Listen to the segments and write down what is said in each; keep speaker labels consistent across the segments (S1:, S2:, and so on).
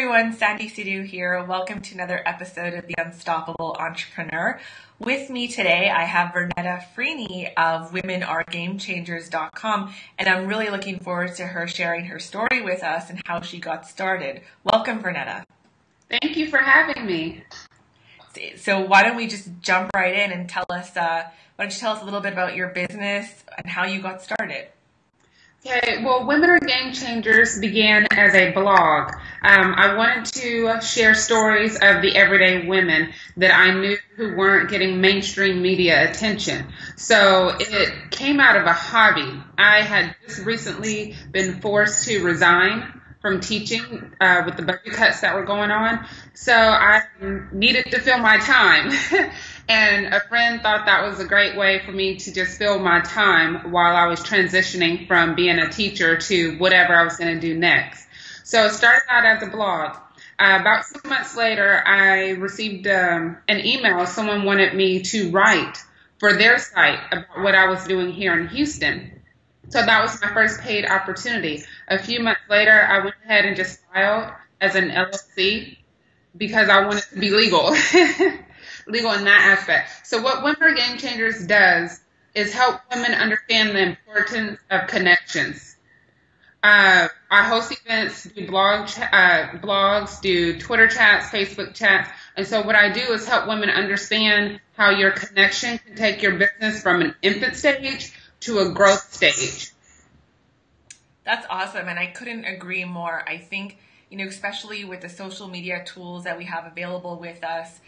S1: everyone, Sandy Sidhu here. Welcome to another episode of The Unstoppable Entrepreneur. With me today, I have Vernetta Freeney of WomenAreGameChangers.com, and I'm really looking forward to her sharing her story with us and how she got started. Welcome, Vernetta.
S2: Thank you for having me.
S1: So why don't we just jump right in and why don't you tell us a little bit about your business and how you got started?
S2: Okay, well, Women Are Game Changers began as a blog. I wanted to share stories of the everyday women that I knew who weren't getting mainstream media attention. So it came out of a hobby. I had just recently been forced to resign from teaching with the budget cuts that were going on. So I needed to fill my time. And a friend thought that was a great way for me to just fill my time while I was transitioning from being a teacher to whatever I was going to do next. So it started out as a blog. About 2 months later, I received an email. Someone wanted me to write for their site about what I was doing here in Houston. So that was my first paid opportunity. A few months later, I went ahead and just filed as an LLC because I wanted to be legal. Legal in that aspect. So what Women Are Game Changers does is help women understand the importance of connections. I host events, do blogs, do Twitter chats, Facebook chats. And so what I do is help women understand how your connection can take your business from an infant stage to a growth stage.
S1: That's awesome. And I couldn't agree more. I think, especially with the social media tools that we have available with us,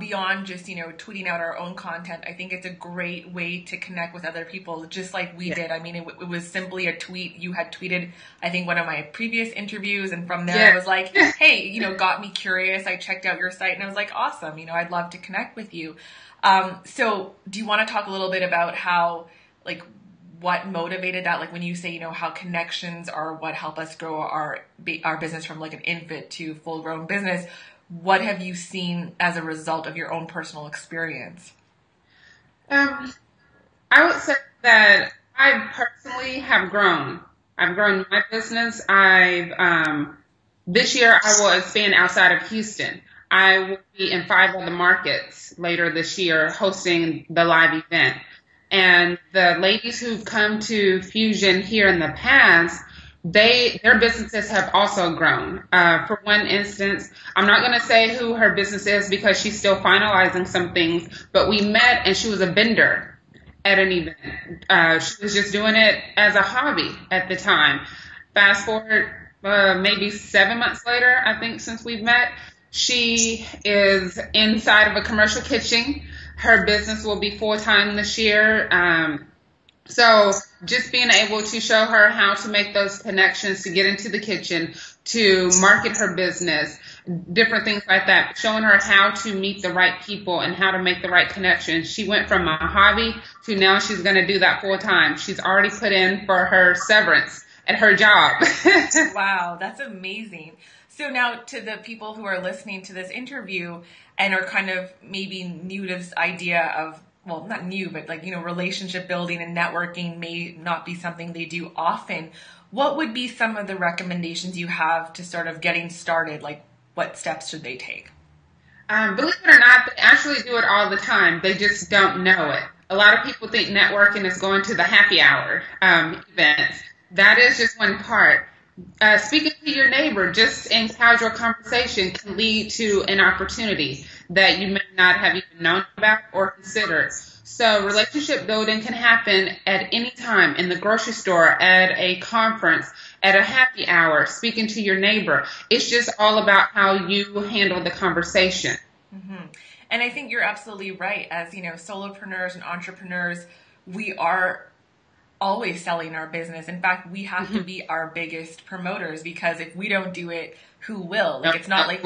S1: beyond just, tweeting out our own content, I think it's a great way to connect with other people, just like we did. I mean, it was simply a tweet. You had tweeted, I think, one of my previous interviews, and from there I was like, hey, got me curious. I checked out your site, and I was like, awesome, I'd love to connect with you. So do you want to talk a little bit about how, what motivated that? When you say, how connections are what help us grow our business from an infant to full-grown business, what have you seen as a result of your own personal experience?
S2: I would say that I personally have grown. I've grown my business. This year I will expand outside of Houston. I will be in 5 other markets later this year hosting the live event. And the ladies who've come to Fusion here in the past, their businesses have also grown. For one instance, I'm not going to say who her business is because she's still finalizing some things, but we met and she was a vendor at an event. She was just doing it as a hobby at the time. Fast forward maybe 7 months later, I think, since we've met, she is inside of a commercial kitchen. Her business will be full-time this year. So just being able to show her how to make those connections to get into the kitchen, to market her business, different things like that, showing her how to meet the right people and how to make the right connections. She went from a hobby to now she's going to do that full time. She's already put in for her severance at her job.
S1: Wow, that's amazing. So now to the people who are listening to this interview and are kind of maybe new to this idea of, well, not new, but relationship building and networking may not be something they do often. What would be some of the recommendations you have to sort of getting started? What steps should they take?
S2: Believe it or not, they actually do it all the time. They just don't know it. A lot of people think networking is going to the happy hour events. That is just one part. Speaking to your neighbor just in casual conversation can lead to an opportunity that you may not have even known about or considered. So relationship building can happen at any time, in the grocery store, at a conference, at a happy hour, speaking to your neighbor. It's just all about how you handle the conversation.
S1: Mm-hmm. And I think you're absolutely right. As solopreneurs and entrepreneurs, we are always selling our business. In fact, we have to be our biggest promoters, because if we don't do it, who will? It's not like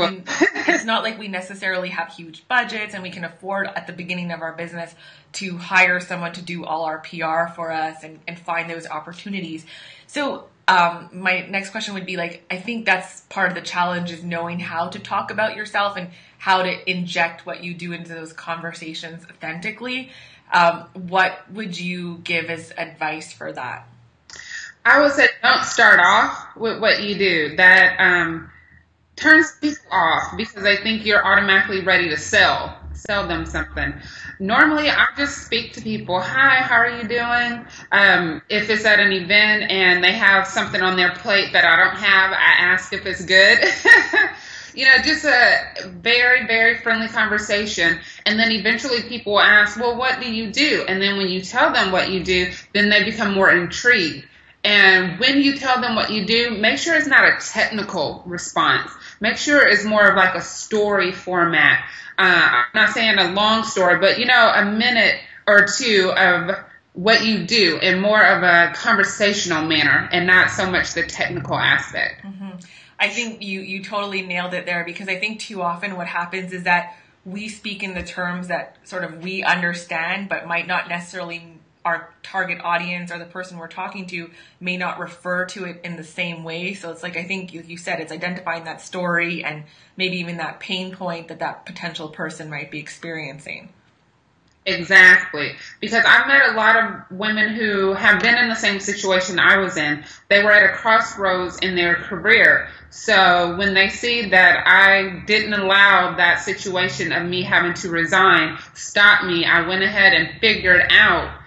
S1: we necessarily have huge budgets and we can afford at the beginning of our business to hire someone to do all our PR for us and find those opportunities. So my next question would be I think that's part of the challenge, is knowing how to talk about yourself and how to inject what you do into those conversations authentically. What would you give as advice for that?
S2: I would say don't start off with what you do. That turns people off because they think you're automatically ready to sell them something. Normally, I just speak to people. Hi, how are you doing? If it's at an event and they have something on their plate that I don't have, I ask if it's good. Just a very, very friendly conversation. And then eventually people will ask, well, what do you do? And then when you tell them what you do, then they become more intrigued. And when you tell them what you do, make sure it's not a technical response. Make sure it's more of like a story format. I'm not saying a long story, but, a minute or two of what you do in more of a conversational manner and not so much the technical aspect.
S1: Mm-hmm. I think you totally nailed it there, because I think too often what happens is that we speak in the terms that sort of we understand, but might not necessarily our target audience or the person we're talking to may not refer to it in the same way. So it's like, I think you said, it's identifying that story and maybe even that pain point that potential person might be experiencing.
S2: Exactly. Because I've met a lot of women who have been in the same situation I was in. They were at a crossroads in their career. So when they see that I didn't allow that situation of me having to resign stop me, I went ahead and figured out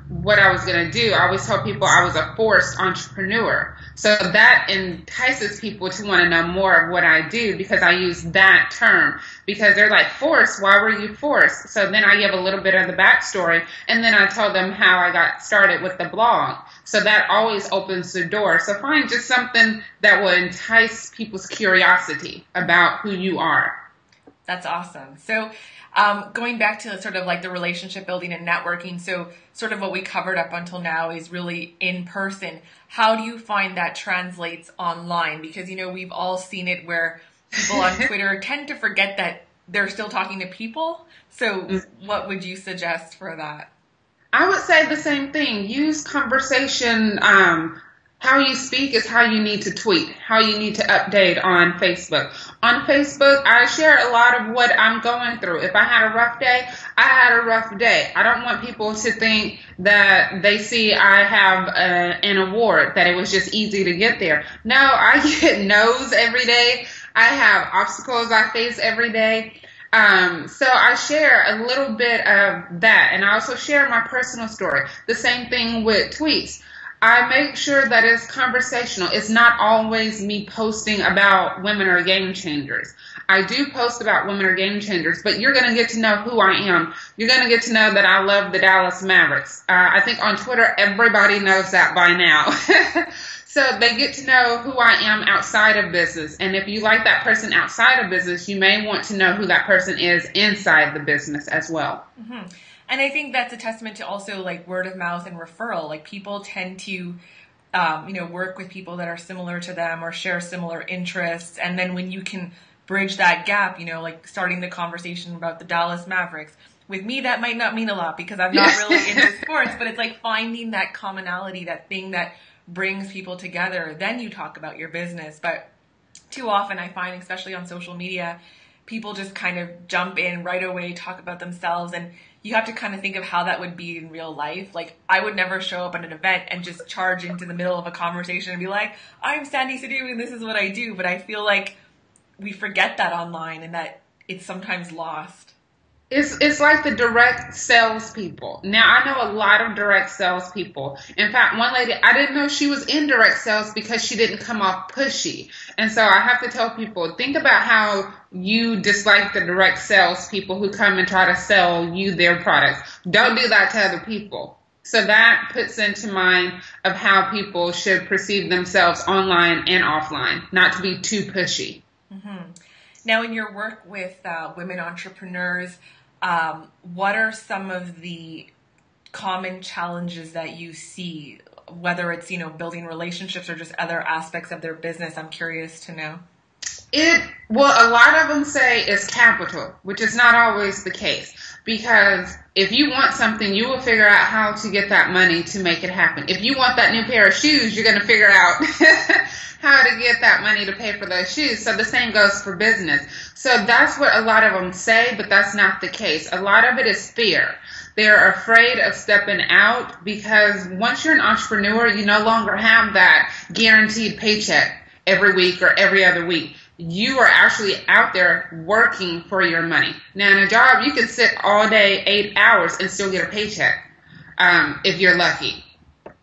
S2: what I was going to do. I always tell people I was a forced entrepreneur. So that entices people to want to know more of what I do, because I use that term, because they're like, forced? Why were you forced? So then I give a little bit of the backstory, and then I tell them how I got started with the blog. So that always opens the door. So find just something that will entice people's curiosity about who you are.
S1: That's awesome. So going back to sort of like the relationship building and networking, so sort of what we covered up until now is really in person. How do you find that translates online? Because, we've all seen it where people on Twitter tend to forget that they're still talking to people. So what would you suggest for that?
S2: I would say the same thing. Use conversation. How you speak is how you need to tweet, how you need to update on Facebook. On Facebook, I share a lot of what I'm going through. If I had a rough day, I had a rough day. I don't want people to think that they see I have an award, that it was just easy to get there. No, I get no's every day. I have obstacles I face every day. So I share a little bit of that, and I also share my personal story. The same thing with tweets. I make sure that it's conversational. It's not always me posting about women are game changers. I do post about women are game changers, but you're going to get to know who I am. You're going to get to know that I love the Dallas Mavericks. I think on Twitter, everybody knows that by now. So they get to know who I am outside of business. And if you like that person outside of business, you may want to know who that person is inside the business as well.
S1: Mm-hmm. And I think that's a testament to also like word of mouth and referral. Like people tend to, work with people that are similar to them or share similar interests. And then when you can bridge that gap, like starting the conversation about the Dallas Mavericks. With me, that might not mean a lot because I'm not really into sports, but it's like finding that commonality, that thing that brings people together. Then you talk about your business. But too often I find, especially on social media, people just kind of jump in right away, talk about themselves, and you have to kind of think of how that would be in real life. Like, I would never show up at an event and just charge into the middle of a conversation and be like, I'm Sandy Sadu and this is what I do. But I feel like we forget that online and that it's sometimes lost.
S2: It's like the direct salespeople. Now, I know a lot of direct salespeople. In fact, one lady, I didn't know she was in direct sales because she didn't come off pushy. And so I have to tell people, think about how you dislike the direct salespeople who come and try to sell you their products. Don't do that to other people. So that puts into mind of how people should perceive themselves online and offline, not to be too pushy.
S1: Mm-hmm. Now, in your work with women entrepreneurs, what are some of the common challenges that you see, whether it's, building relationships or just other aspects of their business? I'm curious to know.
S2: Well, a lot of them say it's capital, which is not always the case. Because if you want something, you will figure out how to get that money to make it happen. If you want that new pair of shoes, you're going to figure out how to get that money to pay for those shoes. So the same goes for business. So that's what a lot of them say, but that's not the case. A lot of it is fear. They're afraid of stepping out because once you're an entrepreneur, you no longer have that guaranteed paycheck every week or every other week. you are actually out there working for your money. Now, in a job, you can sit all day, 8 hours, and still get a paycheck if you're lucky.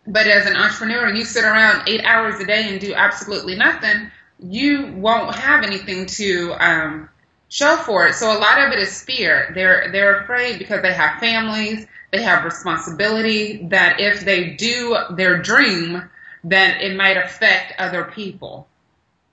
S2: But as an entrepreneur, you sit around 8 hours a day and do absolutely nothing, you won't have anything to show for it. So a lot of it is fear. They're afraid because they have families, they have responsibility, that if they do their dream, then it might affect other people.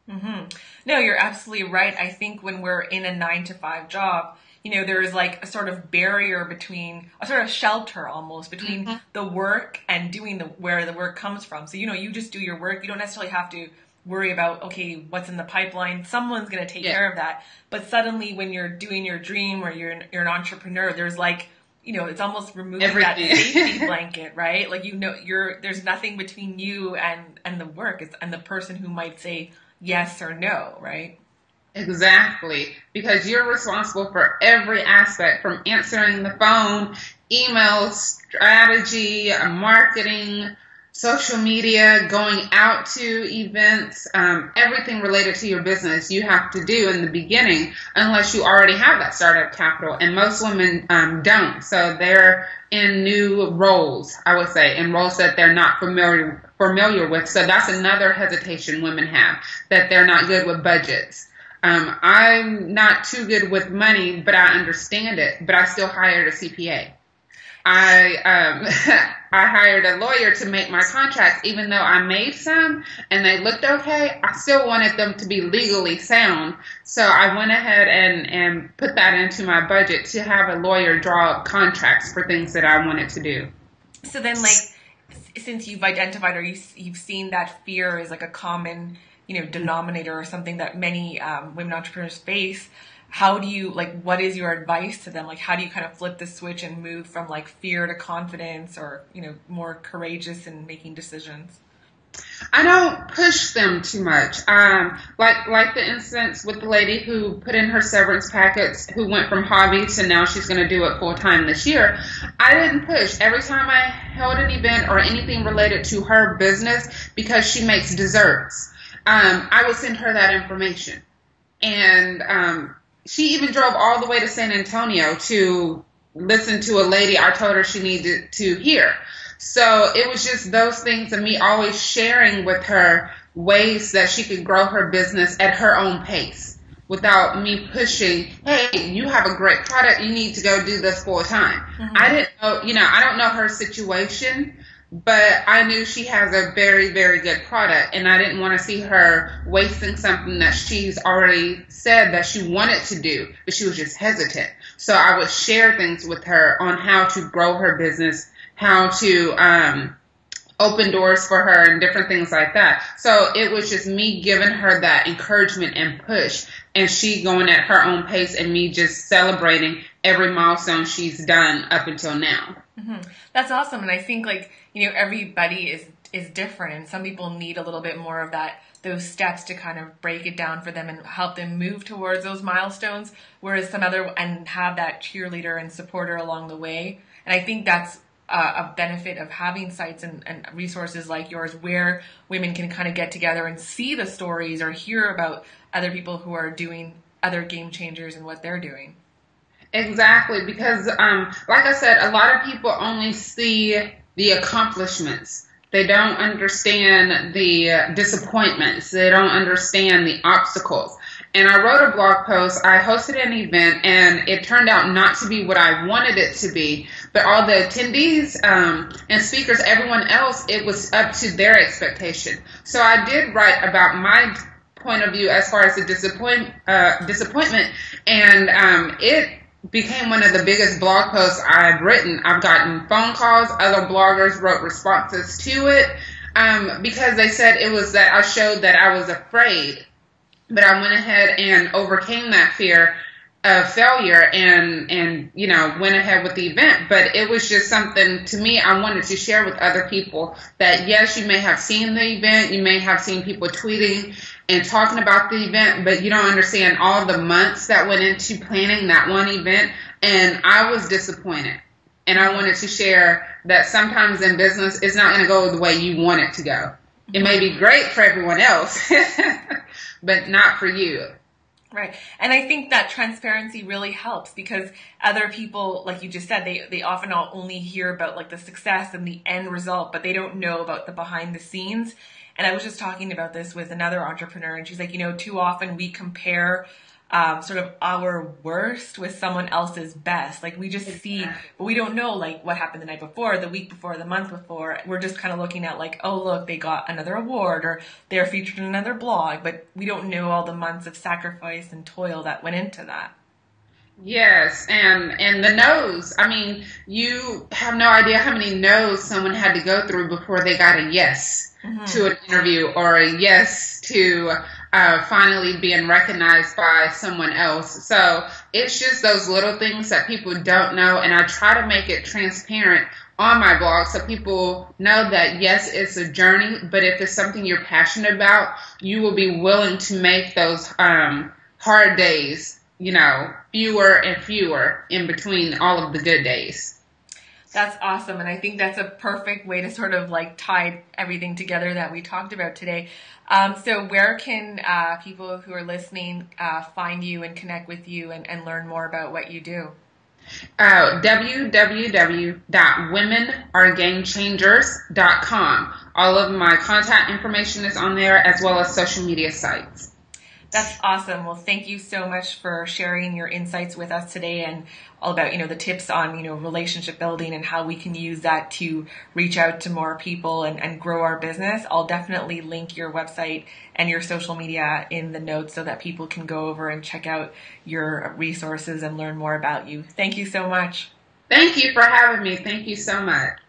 S1: Mm-hmm. No, you're absolutely right. I think when we're in a 9-to-5 job, there is like a sort of barrier between, a sort of shelter almost between the work and doing where the work comes from. So, you just do your work. You don't necessarily have to worry about, okay, what's in the pipeline. Someone's going to take care of that. But suddenly when you're doing your dream or you're an entrepreneur, there's like, it's almost removing that safety blanket, right? Like, there's nothing between you and the work and the person who might say yes or no, right?
S2: Exactly, because you're responsible for every aspect, from answering the phone, emails, strategy, marketing, social media, going out to events, everything related to your business you have to do in the beginning, unless you already have that startup capital. And most women don't. So they're in new roles, I would say, in roles that they're not familiar with. So that's another hesitation women have, that they're not good with budgets. I'm not too good with money, but I understand it. But I still hired a CPA. I hired a lawyer to make my contracts, even though I made some and they looked okay. I still wanted them to be legally sound. So I went ahead and put that into my budget to have a lawyer draw up contracts for things that I wanted to do.
S1: So then, like, since you've identified or you've seen that fear is like a common denominator or something that many women entrepreneurs face, how do you, what is your advice to them? Like, how do you kind of flip the switch and move from like fear to confidence, or, more courageous in making decisions?
S2: I don't push them too much. Like the instance with the lady who put in her severance packets, who went from hobby to now she's going to do it full time this year. I didn't push. Every time I held an event or anything related to her business, because she makes desserts, I would send her that information. And she even drove all the way to San Antonio to listen to a lady I told her she needed to hear. So it was just those things, and me always sharing with her ways that she could grow her business at her own pace without me pushing, hey, you have a great product, you need to go do this full time. Mm-hmm. I didn't know, I don't know her situation, but I knew she has a very, very good product, and I didn't want to see her wasting something that she's already said that she wanted to do, but she was just hesitant. So I would share things with her on how to grow her business, how to open doors for her and different things like that. So it was just me giving her that encouragement and push, and she going at her own pace, and me just celebrating every milestone she's done up until now.
S1: Mm-hmm. That's awesome. And I think everybody is different, and some people need a little bit more of those steps to kind of break it down for them and help them move towards those milestones, whereas and have that cheerleader and supporter along the way. And I think that's a benefit of having sites and resources like yours, where women can kind of get together and see the stories or hear about other people who are doing other game changers and what they're doing.
S2: Exactly, because like I said, a lot of people only see the accomplishments. They don't understand the disappointments. They don't understand the obstacles. And I wrote a blog post. I hosted an event, and it turned out not to be what I wanted it to be. But all the attendees and speakers, everyone else, it was up to their expectation. So I did write about my point of view as far as the disappointment, and it became one of the biggest blog posts I've written. I've gotten phone calls. Other bloggers wrote responses to it because they said it was that I showed that I was afraid. But I went ahead and overcame that fear of failure and went ahead with the event. But it was just something, to me, I wanted to share with other people that, yes, you may have seen the event, you may have seen people tweeting and talking about the event, but you don't understand all the months that went into planning that one event. And I was disappointed. And I wanted to share that sometimes in business, it's not going to go the way you want it to go. It may be great for everyone else, but not for you.
S1: Right. And I think that transparency really helps because other people, like you just said, they often only hear about like the success and the end result, but they don't know about the behind the scenes. And I was just talking about this with another entrepreneur, and she's like, too often we compare sort of our worst with someone else's best. Like we just see, but we don't know like what happened the night before, the week before, the month before. We're just kind of looking at like, oh, look, they got another award or they're featured in another blog, but we don't know all the months of sacrifice and toil that went into that.
S2: Yes, and the no's. I mean, you have no idea how many no's someone had to go through before they got a yes to an interview or a yes to finally being recognized by someone else. So it's just those little things that people don't know, and I try to make it transparent on my blog so people know that yes, it's a journey, but if it's something you're passionate about, you will be willing to make those hard days, fewer and fewer in between all of the good days.
S1: That's awesome. And I think that's a perfect way to sort of like tie everything together that we talked about today. So where can people who are listening find you and connect with you and learn more about what you do?
S2: www.womenaregamechangers.com. All of my contact information is on there as well as social media sites.
S1: That's awesome. Well, thank you so much for sharing your insights with us today and all about, the tips on, relationship building and how we can use that to reach out to more people and grow our business. I'll definitely link your website and your social media in the notes so that people can go over and check out your resources and learn more about you. Thank you so much.
S2: Thank you for having me. Thank you so much.